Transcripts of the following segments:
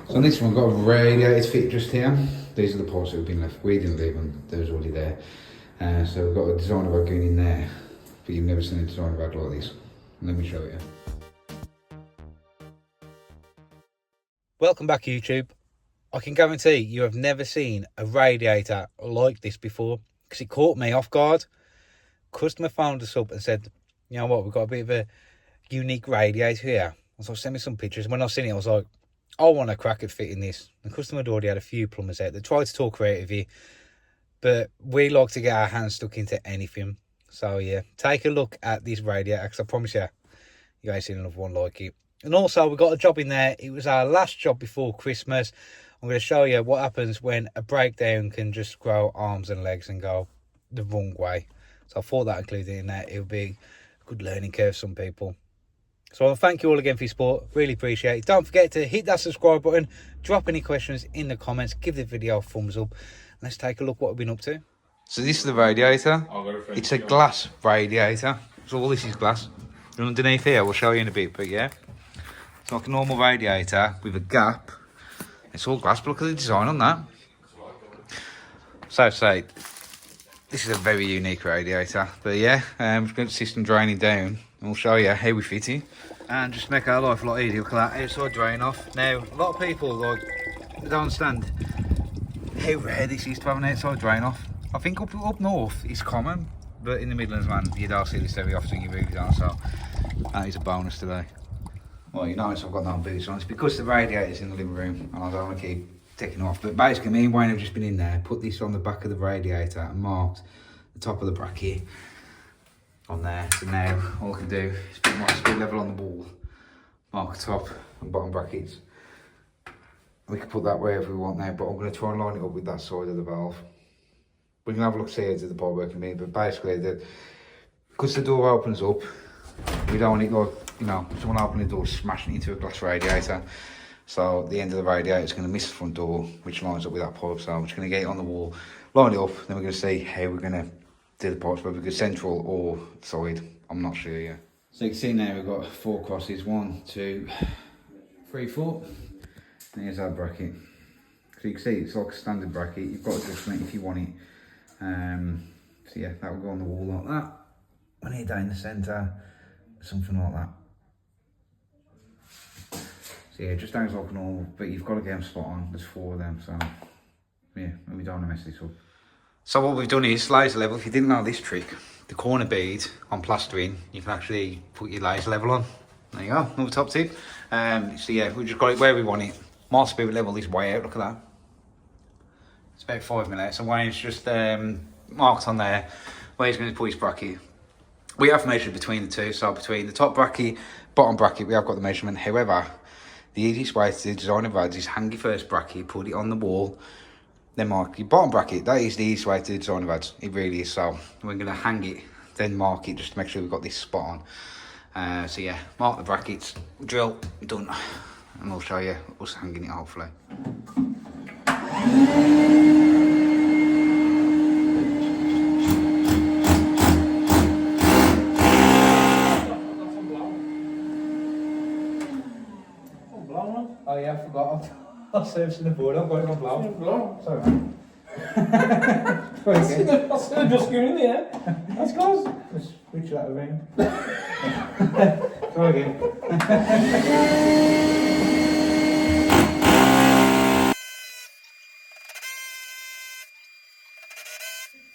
So on this one, I've got a radiator fit just here. These are the parts that have been left. We didn't leave them, they was already there. So we've got a designer bag going in there, but you've never seen a designer bag like this. Let me show you. Welcome back, YouTube. I can guarantee you have never seen a radiator like this before, because it caught me off guard. Customer phoned us up and said, you know what, we've got a bit of a unique radiator here. So send me some pictures. When I seen it, I was like, I want a crack at fitting this. The customer had already had a few plumbers out. They tried to talk creatively, but we like to get our hands stuck into anything. So yeah, take a look at this radiator, because I promise you, you ain't seen another one like it. And also, we got a job in there. It was our last job before Christmas. I'm going to show you what happens when a breakdown can just grow arms and legs and go the wrong way. So I thought that included in there. It would be a good learning curve for some people. So I want to thank you all again for your support. Really appreciate it. Don't forget to hit that subscribe button. Drop any questions in the comments. Give the video a thumbs up. Let's take a look what we've been up to. So this is the radiator. It's a glass radiator. So all this is glass. And underneath here, we'll show you in a bit, but yeah. It's like a normal radiator with a gap. It's all glass, but look at the design on that. So to say, this is a very unique radiator. But yeah, we've got the system draining down. And we'll show you how we fit it. And just make our life a lot easier. Look at that outside drain off. Now, a lot of people they don't understand how rare this is to have an outside drain off. I think up north it's common, but in the Midlands, man, you don't see this very often. You really don't. So that is a bonus today. Well, you notice I've got no boots on. It's because the radiator's in the living room and I don't want to keep taking off. But basically, me and Wayne have just been in there, put this on the back of the radiator and marked the top of the bracket on there. So now all I can do is put my speed level on the wall, mark the top and bottom brackets. We can put that wherever we want now, but I'm going to try and line it up with that side of the valve. We can have a look see at the pipework in a minute, but basically, because the door opens up, we don't want it like, you know, someone opening the door smashing into a glass radiator. So the end of the radiator is going to miss the front door, which lines up with that pipe. So I'm just going to get it on the wall, line it up, then we're going to see how we're going to do the pipes, whether we go central or side. I'm not sure yet. So you can see now we've got 4 crosses, 1, 2, 3, 4. And here's our bracket. So you can see it's like a standard bracket. You've got adjustment if you want it. So yeah, that will go on the wall like that. When you're down the centre, something like that. So yeah, just hangs like normal, but you've got to get them spot on. There's 4 of them, so yeah, we don't want to mess this up. So what we've done is laser level. If you didn't know this trick, the corner bead on plastering, you can actually put your laser level on. There you go, another top tip. So yeah, we just got it where we want it. My spirit level is way out, look at that. It's about 5 minutes, and Wayne's just marked on there where he's going to put his bracket. We have measured between the two, so between the top bracket, bottom bracket, we have got the measurement. However, the easiest way to design a VADS is hang your first bracket, put it on the wall, then mark your bottom bracket. That is the easiest way to design a VADS. It really is. So we're going to hang it, then mark it, just to make sure we've got this spot on. So yeah, mark the brackets, drill, done. And I'll show you us hanging it hopefully. Oh yeah, I forgot. I was servicing the board. I've got it on blow. Sorry, man. That's just going in there. That's close. Just switch that around. Try again.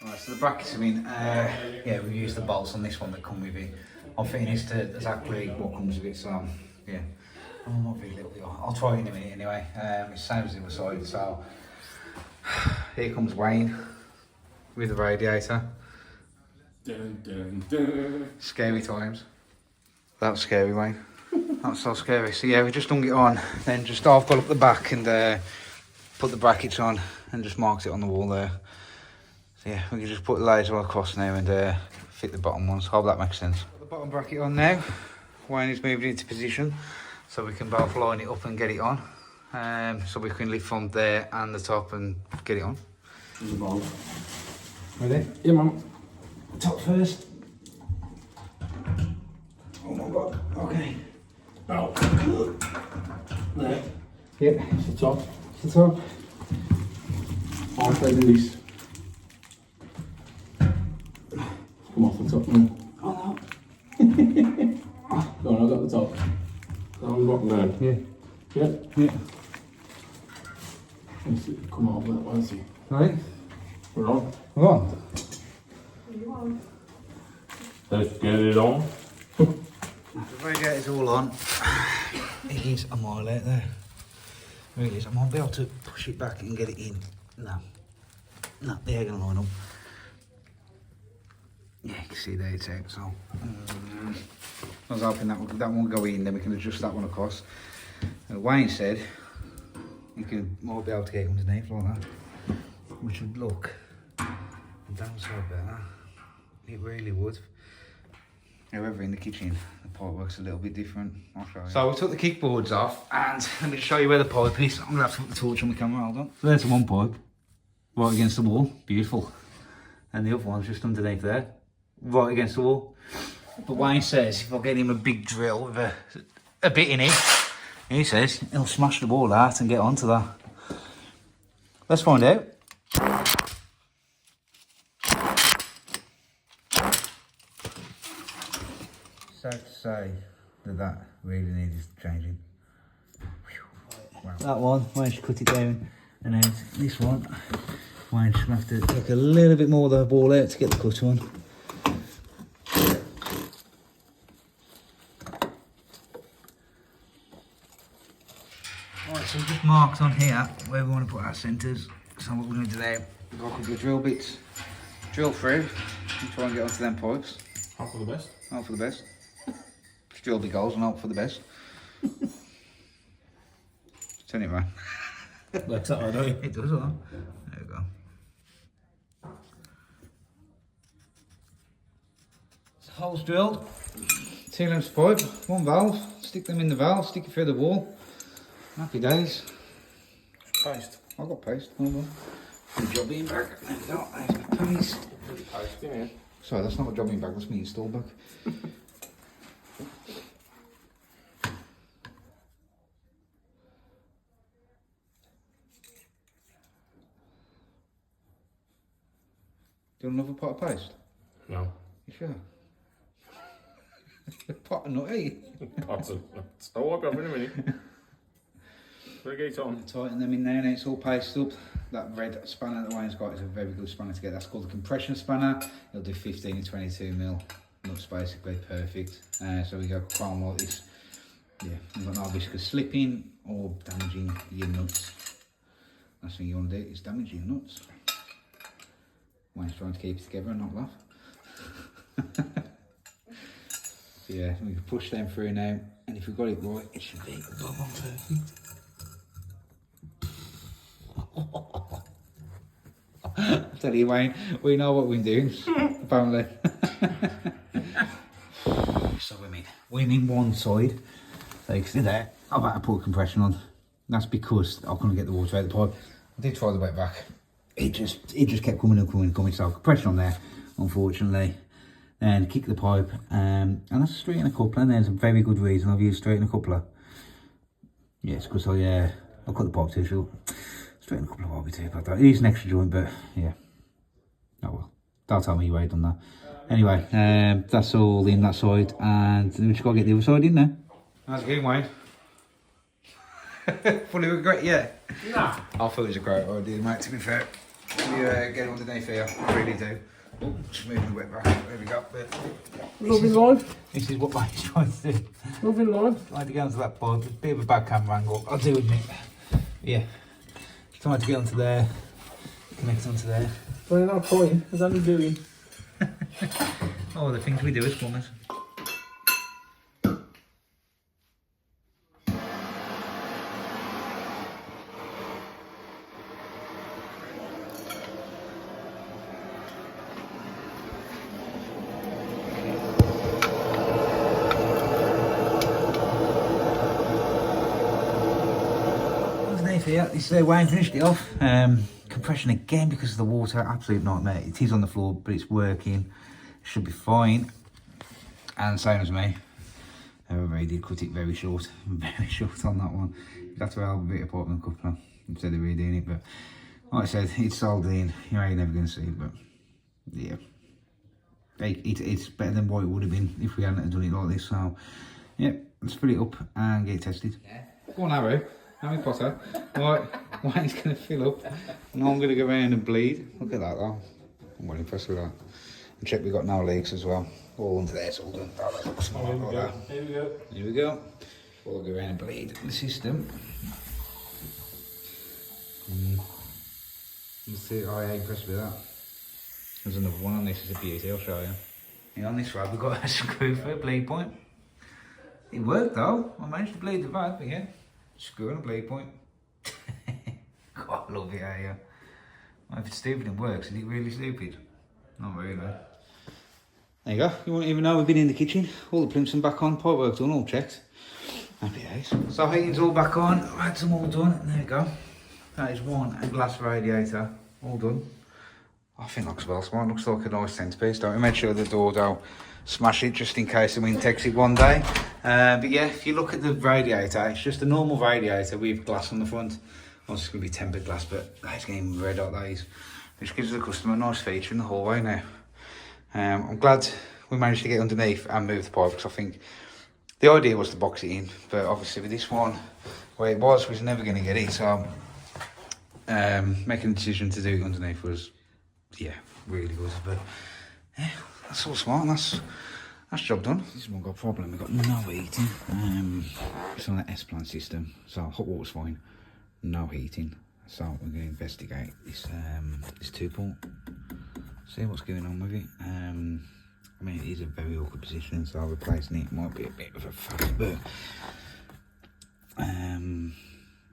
Alright, so the brackets have been, yeah, we used the bolts on this one that come with it. I'm fitting this to exactly what comes with it, so yeah. Oh, not really little bit. I'll try it in a minute anyway. It's same as the other side, so here comes Wayne with the radiator. Dun, dun, dun. Scary times. That was scary, Wayne. That was so scary. So yeah, we just hung it on, then just I've got up the back and put the brackets on and just marked it on the wall there. So yeah, we can just put the laser across now and fit the bottom ones. Hope that makes sense. Put the bottom bracket on now. Wayne is moved into position, so we can both line it up and get it on. So we can lift from there and the top and get it on. Ready? Yeah, man. Top first. Oh my god. Okay. Oh. There. Yeah, It's the top. it's the top. I'll play this. Come off the top now. Oh, Go on, I've got the top. Now we've got down. yeah, Yeah. yeah. Let's see. Come on, that one, see. Right, We're on. we're on. Let's get it on. The radiator's all on. It is a mile out there. Really is. I might be able to push it back and get it in. No. No, they ain't gonna line up. Yeah, you can see there it's out, so. I was hoping that won't go in, then we can adjust that one across. Wayne said you can more be able to get it underneath like that, which would look downside better. It really would. However, in the kitchen, the pipe works a little bit different. I'll show you. So we took the kickboards off, and let me show you where the pipe is. I'm gonna have to put the torch on the camera, hold on. So there's one pipe, right against the wall, beautiful. And the other one's just underneath there, right against the wall. But Wayne says if I get him a big drill with a bit in it, he says he'll smash the wall out and get onto that. Let's find out. Sad to say that really needs changing. Wow. That one, Wayne should cut it down, and then this one, Wayne should have to take a little bit more of the ball out to get the cut on. Right, so we've just marked on here where we want to put our centres. So what we're going to do there, we've got a couple of drill bits, drill through, and try and get onto them pipes. Hope for the best. Hope for the best. Drill big holes and hope for the best. Turn it around. That's how I know. It does, huh? There we go. So holes drilled. 2 lengths of pipe, 1 valve. Stick them in the valve, stick it through the wall. Happy days. Paste. I've got paste, hold on. The jobbing bag. There we go, there's my paste. Paste in here. Sorry, that's not a jobbing bag, that's my install bag. Do you want another pot of paste? No. You sure? Pot of nutty. Pots of nuts. I'll walk over in a minute. Put a gate on. Tighten them in there and it's all pasted up. That red spanner that Wayne's got is a very good spanner to get. That's called the compression spanner. It'll do 15 and 22 mil. Nuts basically perfect. So we go chrome like this. Yeah, you've got no risk of slipping or damaging your nuts. Last thing you want to do is damage your nuts. Wayne's trying to keep it together and not laugh. So yeah, we can push them through now, and if we've got it right, it should be perfect. I tell you, Wayne, we know what we're doing, apparently. So we mean one side. So you can see there, I've had to put compression on. That's because I couldn't get the water out of the pipe. I did try the wet back. It just kept coming and coming. So compression on there, unfortunately. And kick the pipe, and that's a straighten a coupler, and there's a very good reason I've used straighten a coupler. Yes, because I cut the pipe too short. Straighten a coupler won't be too bad though. It is an extra joint, but yeah. Oh well. Don't tell me you ain't done that. Anyway, that's all in that side, and we just got to get the other side in there. How's it going, Wayne? Fully regret, yeah? Nah. I thought it was a great idea, mate, to be fair. We get underneath here, I really do. Oh, just moving the wet back. There we go. Moving live. This is what Wayne's trying to do. Moving live. Trying to get onto that pipe. It's a bit of a bad camera angle, I do admit. Yeah. Trying to get onto there. Connect onto there. Well, not point. As I'm doing. Oh, the things we do as plumbers. Here, this is Wayne finished it off. Compression again because of the water, absolute nightmare. It is on the floor, but it's working. It should be fine. And same as me. However, he did cut it very short on that one. that's where I'll be a part of the coupler instead of redoing it. But like I said, it's solid in. You ain't never going to see it, but yeah. It's better than what it would have been if we hadn't done it like this. So yeah, let's fill it up and get it tested. Yeah. Go on, Harry Potter. Right, Wayne's going to fill up. And I'm going to go around and bleed. Look at that though. I'm well impressed with that. And check we've got no leaks as well. All under there, it's all done. Oh, that looks smart like that. Here we go. Here we go. We'll go around and bleed the system. You see, I ain't impressed with that. There's another one on this, it's a beauty, I'll show you. Yeah, on this rod we've got a screw for a bleed point. It worked though, I managed to bleed the valve, but yeah. Screw and a bleed point. God, I love it, yeah. Well, if it's stupid and works, is it really stupid? Not really. There you go, you won't even know we've been in the kitchen. All the plimps are back on, pipework done, all checked. Happy days. So heating's all back on, I've had some all done, and there you go. That is one glass radiator, all done. I think looks well smart, looks like a nice centrepiece, don't we? Make sure the door don't smash it just in case the wind takes it one day. But yeah, if you look at the radiator, it's just a normal radiator with glass on the front. Well, it's going to be tempered glass, but it's getting red hot, that is. Which gives the customer a nice feature in the hallway now. I'm glad we managed to get underneath and move the pipe, because I think the idea was to box it in, but obviously with this one, where it was, we was never going to get it, so making a decision to do it underneath was, yeah, really good. But yeah, that's all smart, and that's job done. This one got a problem, we've got no heating. It's on the S-plan system, so hot water's fine, no heating. So we're going to investigate this this 2-port, see what's going on with it. I mean, it is a very awkward position, so replacing it might be a bit of a faff, but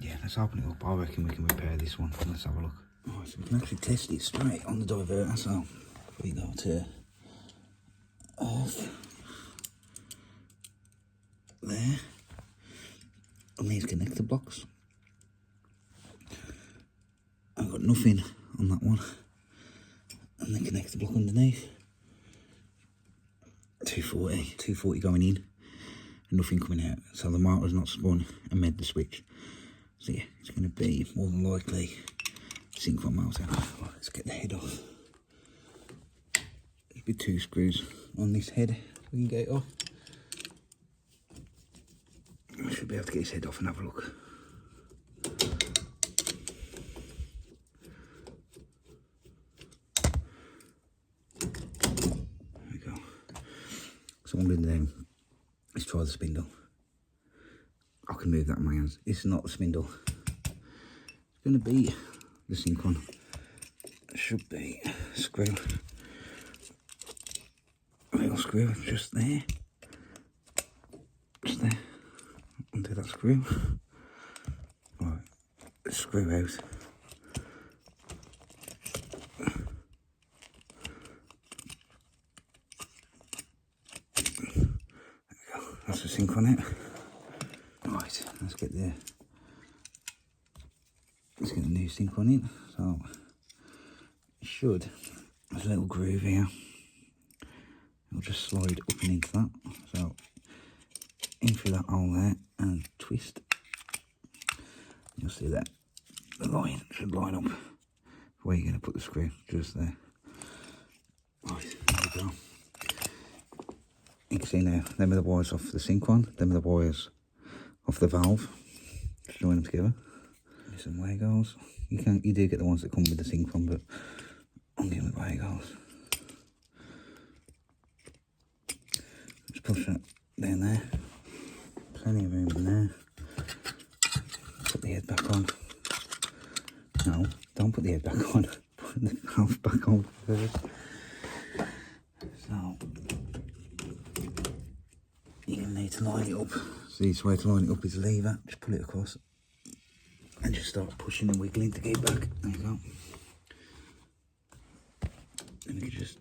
yeah, let's open it up. I reckon we can repair this one. Let's have a look. Alright, so we can actually test it straight on the diverter, so we go to off there on these connector blocks. I've got nothing on that one, and the connector block underneath, 240 going in, and nothing coming out, so the motor's not spun and made the switch. So yeah, it's going to be more than likely synchron motor. Right, let's get the head off. There'll be 2 screws on this head, we can get it off. We should be able to get his head off and have a look. So what I'm going to do is try the spindle. I can move that in my hands. It's not the spindle. It's going to be the synchron. It should be a screw. A little screw just there. Just there. Undo that screw. Right. Screw out. That's the sync on it. Right, let's get the new sync on it. So it should, there's a little groove here. It'll just slide up and into that. So in through that hole there and twist. You'll see that the line should line up where you're going to put the screw, just there. Right, there we go. You can see now, them are the wires off the synchron, them are the wires off the valve. Just join them together. There's some Legos. You do get the ones that come with the synchron, but I'm getting the Legos. Just push that down there. Plenty of room in there. Put the head back on. No, don't put the head back on. Put the valve back on first. So you're going to need to line it up. So the easiest way to line it up is a lever. Just pull it across and just start pushing and wiggling to get it back. There you go. And you can just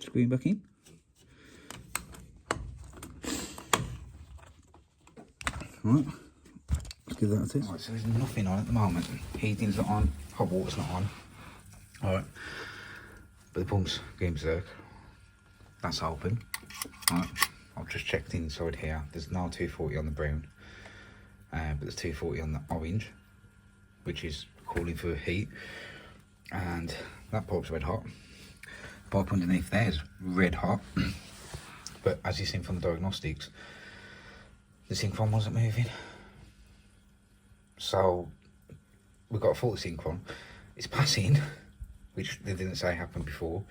screw it back in. Alright, let's give that a test. Right, so there's nothing on at the moment. Heating's not on, hot water's not on. Alright, but the pump's going berserk. That's open. Alright, I've just checked inside here. There's no 240 on the brown. but there's 240 on the orange, which is calling for heat, and that pipe's red hot. The pipe underneath there is red hot, but as you've seen from the diagnostics, the synchron wasn't moving. So we've got a faulty synchron. It's passing, which they didn't say happened before,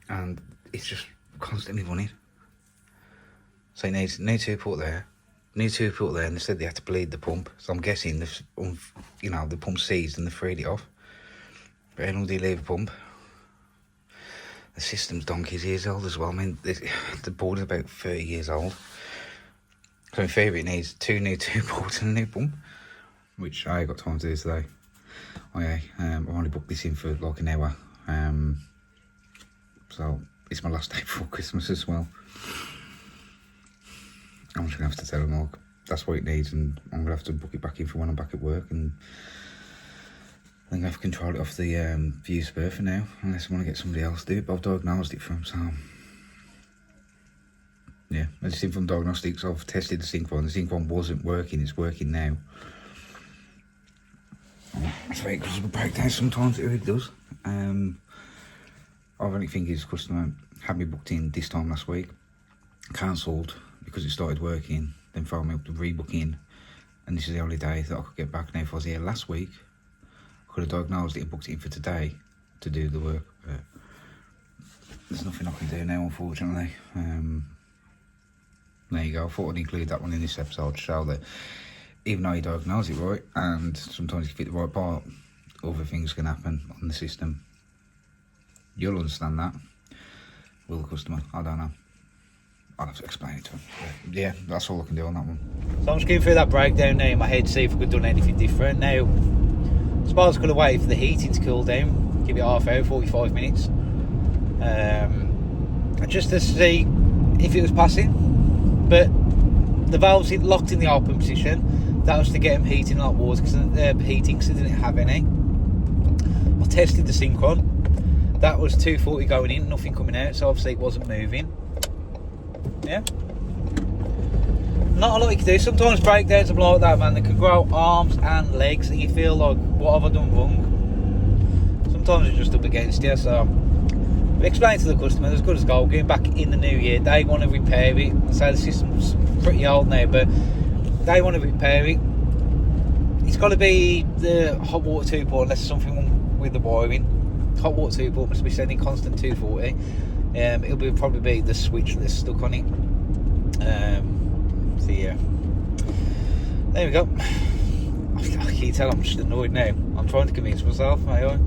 and it's just constantly running. So it needs new two-port there, new two-port there, and they said they had to bleed the pump. So I'm guessing the pump seized and they freed it off. But how long do you leave a pump? The system's donkey's years old as well. I mean, the board is about 30 years old. So in theory, it needs 2 new two-ports and a new pump, which I ain't got time to do today. Okay, I've only booked this in for like an hour. So it's my last day before Christmas as well. I'm just going to have to tell them, look, that's what it needs, and I'm going to have to book it back in for when I'm back at work, and I think I've controlled it off the view spur for now, unless I want to get somebody else to do it, but I've diagnosed it for them, so yeah, as you see from diagnostics, I've tested the synchron. The synchron wasn't working, it's working now. That's right, because of a breakdown sometimes it really does. I only think his customer had me booked in this time last week, cancelled because it started working, then phoned me up to rebook in, and this is the only day that I could get back. Now if I was here last week, I could have diagnosed it and booked it in for today to do the work, but there's nothing I can do now, unfortunately. There you go, I thought I'd include that one in this episode to show that even though you diagnose it right, and sometimes you fit the right part, other things can happen on the system. You'll understand that. Will the customer? I don't know. I'll have to explain it to him. But yeah, that's all I can do on that one. So I'm just going through that breakdown now in my head to see if we could have done anything different. Now, I suppose I could have waited for the heating to cool down, give it half hour, 45 minutes, just to see if it was passing. But the valves locked in the open position. That was to get them heating like water, because they didn't have any. I tested the synchron. That was 240 going in, nothing coming out, so obviously it wasn't moving. Yeah. Not a lot you can do. Sometimes breakdowns are like that, man. They can grow arms and legs, and you feel like, what have I done wrong? Sometimes it's just up against you, so we explained to the customer, as good as gold, going back in the new year, they want to repair it. I say the system's pretty old now, but they want to repair it. It's got to be the hot water 2-port, unless there's something wrong with the wiring. Hot water 2-port must be sending constant 240. It'll probably be the switch that's stuck on it. So yeah, there we go. I can tell I'm just annoyed now. I'm trying to convince myself, mate.